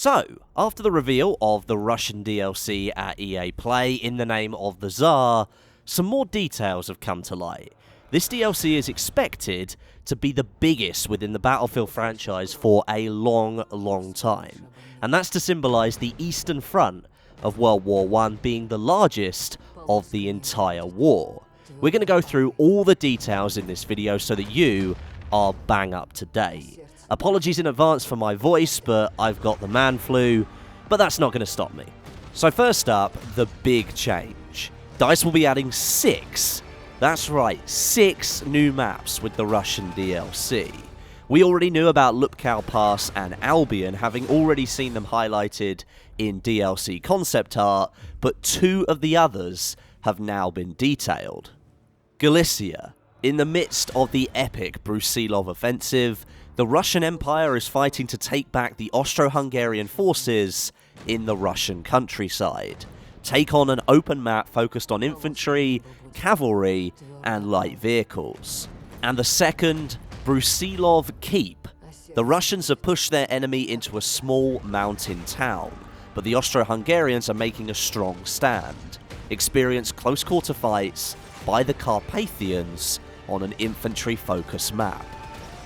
So, after the reveal of the Russian DLC at EA Play in the name of the Tsar, some more details have come to light. This DLC is expected to be the biggest within the Battlefield franchise for a long time, and that's to symbolise the Eastern Front of World War I being the largest of the entire war. We're going to go through all the details in this video so that you are bang up to date. Apologies in advance for my voice, but I've got the man flu, but that's not going to stop me. So first up, the big change. DICE will be adding 6, that's right, 6 new maps with the Russian DLC. We already knew about Lupkow Pass and Albion, having already seen them highlighted in DLC concept art, but 2 of the others have now been detailed. Galicia. In the midst of the epic Brusilov offensive, the Russian Empire is fighting to take back the Austro-Hungarian forces in the Russian countryside. Take on an open map focused on infantry, cavalry, and light vehicles. And the second, Brusilov Keep. The Russians have pushed their enemy into a small mountain town, but the Austro-Hungarians are making a strong stand. Experience close-quarter fights by the Carpathians on an infantry-focused map.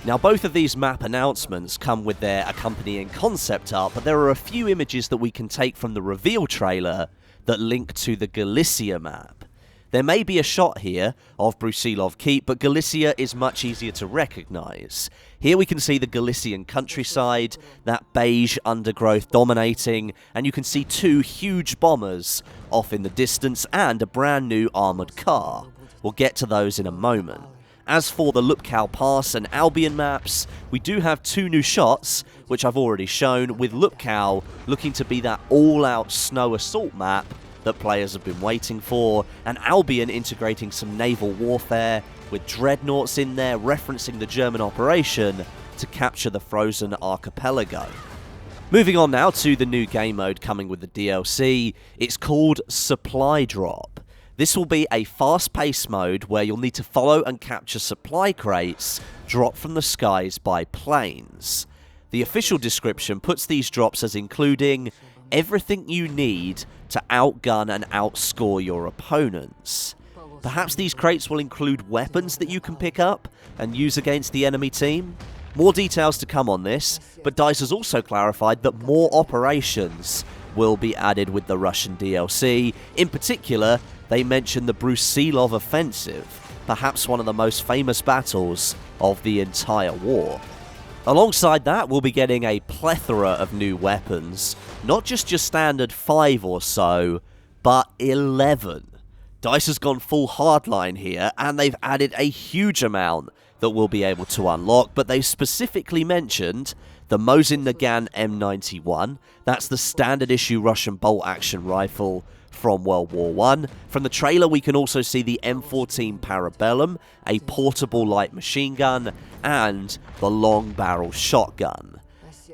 Now, both of these map announcements come with their accompanying concept art, but there are a few images that we can take from the reveal trailer that link to the Galicia map. There may be a shot here of Brusilov Keep, but Galicia is much easier to recognise. Here we can see the Galician countryside, that beige undergrowth dominating, and you can see 2 huge bombers off in the distance and a brand new armoured car. We'll get to those in a moment. As for the Lupkow Pass and Albion maps, we do have 2 new shots, which I've already shown, with Lupkow looking to be that all-out snow assault map that players have been waiting for, and Albion integrating some naval warfare, with dreadnoughts in there referencing the German operation to capture the frozen archipelago. Moving on now to the new game mode coming with the DLC, it's called Supply Drop. This will be a fast-paced mode where you'll need to follow and capture supply crates dropped from the skies by planes. The official description puts these drops as including everything you need to outgun and outscore your opponents. Perhaps these crates will include weapons that you can pick up and use against the enemy team? More details to come on this, but DICE has also clarified that more operations will be added with the Russian DLC. In particular, they mentioned the Brusilov offensive, perhaps one of the most famous battles of the entire war. Alongside that, we'll be getting a plethora of new weapons, not just your standard 5 or so, but 11. DICE has gone full hardline here, and they've added a huge amount that we'll be able to unlock, but they specifically mentioned the Mosin Nagant M91, that's the standard issue Russian bolt-action rifle from World War I. From the trailer, we can also see the M14 Parabellum, a portable light machine gun, and the long-barrel shotgun.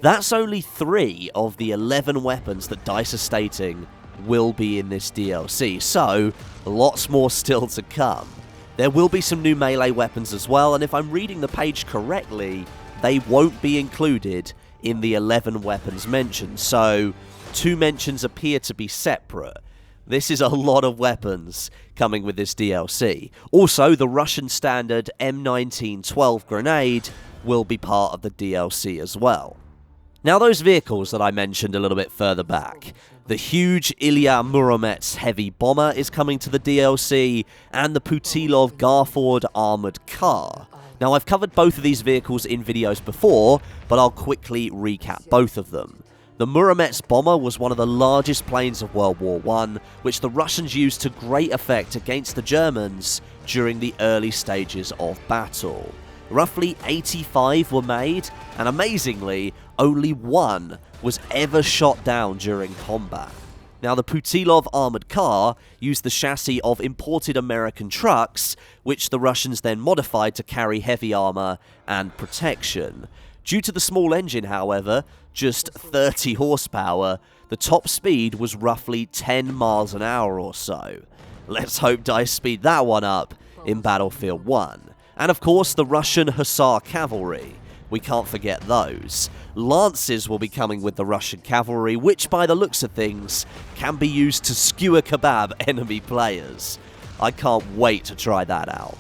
That's only 3 of the 11 weapons that DICE are stating will be in this DLC, so lots more still to come. There will be some new melee weapons as well, and if I'm reading the page correctly, they won't be included in the 11 weapons mentioned, so 2 mentions appear to be separate. This is a lot of weapons coming with this DLC. Also, the Russian standard M1912 grenade will be part of the DLC as well. Now, those vehicles that I mentioned a little bit further back, the huge Ilya Muromets heavy bomber is coming to the DLC, and the Putilov Garford armoured car. Now, I've covered both of these vehicles in videos before, but I'll quickly recap both of them. The Muromets bomber was one of the largest planes of World War I, which the Russians used to great effect against the Germans during the early stages of battle. Roughly 85 were made, and amazingly, only 1 was ever shot down during combat. Now, the Putilov armoured car used the chassis of imported American trucks, which the Russians then modified to carry heavy armour and protection. Due to the small engine, however, just 30 horsepower, the top speed was roughly 10 miles an hour or so. Let's hope DICE speed that one up in Battlefield 1. And of course, the Russian Hussar cavalry, we can't forget those. Lances will be coming with the Russian cavalry, which by the looks of things can be used to skewer kebab enemy players. I can't wait to try that out.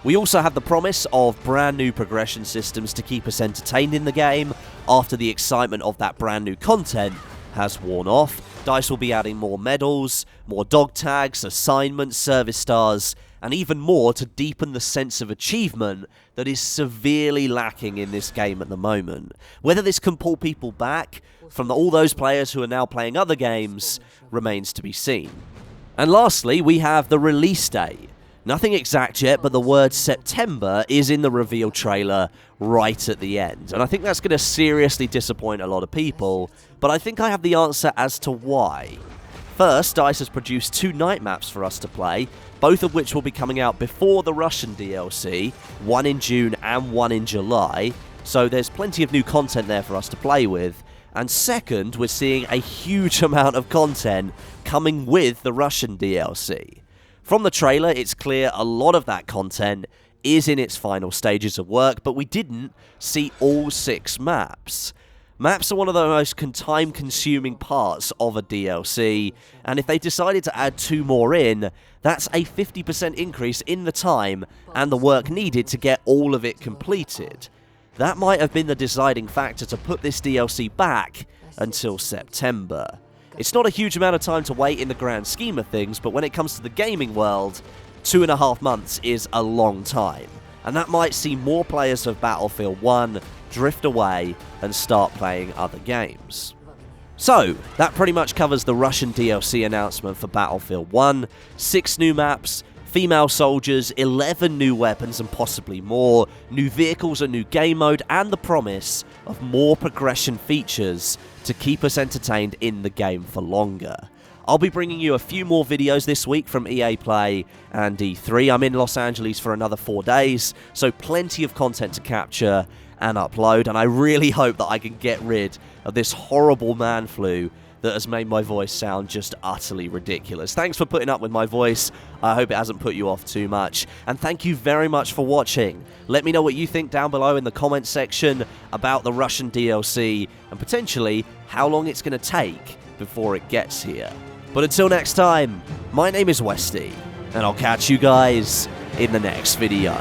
We also have the promise of brand new progression systems to keep us entertained in the game after the excitement of that brand new content has worn off. DICE will be adding more medals, more dog tags, assignments, service stars, and even more to deepen the sense of achievement that is severely lacking in this game at the moment. Whether this can pull people back from all those players who are now playing other games remains to be seen. And lastly, we have the release date. Nothing exact yet, but the word September is in the reveal trailer right at the end. And I think that's going to seriously disappoint a lot of people, but I think I have the answer as to why. First, DICE has produced 2 night maps for us to play, both of which will be coming out before the Russian DLC, one in June and one in July, so there's plenty of new content there for us to play with. And second, we're seeing a huge amount of content coming with the Russian DLC. From the trailer, it's clear a lot of that content is in its final stages of work, but we didn't see all 6 maps. Maps are one of the most time-consuming parts of a DLC, and if they decided to add 2 more in, that's a 50% increase in the time and the work needed to get all of it completed. That might have been the deciding factor to put this DLC back until September. It's not a huge amount of time to wait in the grand scheme of things, but when it comes to the gaming world, 2.5 months is a long time. And that might see more players of Battlefield 1 drift away and start playing other games. So, that pretty much covers the Russian DLC announcement for Battlefield 1. 6 new maps, female soldiers, 11 new weapons and possibly more, new vehicles, a new game mode, and the promise of more progression features to keep us entertained in the game for longer. I'll be bringing you a few more videos this week from EA Play and E3. I'm in Los Angeles for another 4 days, so plenty of content to capture and upload, and I really hope that I can get rid of this horrible man flu that has made my voice sound just utterly ridiculous. Thanks for putting up with my voice. I hope it hasn't put you off too much. And thank you very much for watching. Let me know what you think down below in the comments section about the Russian DLC and potentially how long it's going to take before it gets here. But until next time, my name is Westie, and I'll catch you guys in the next video.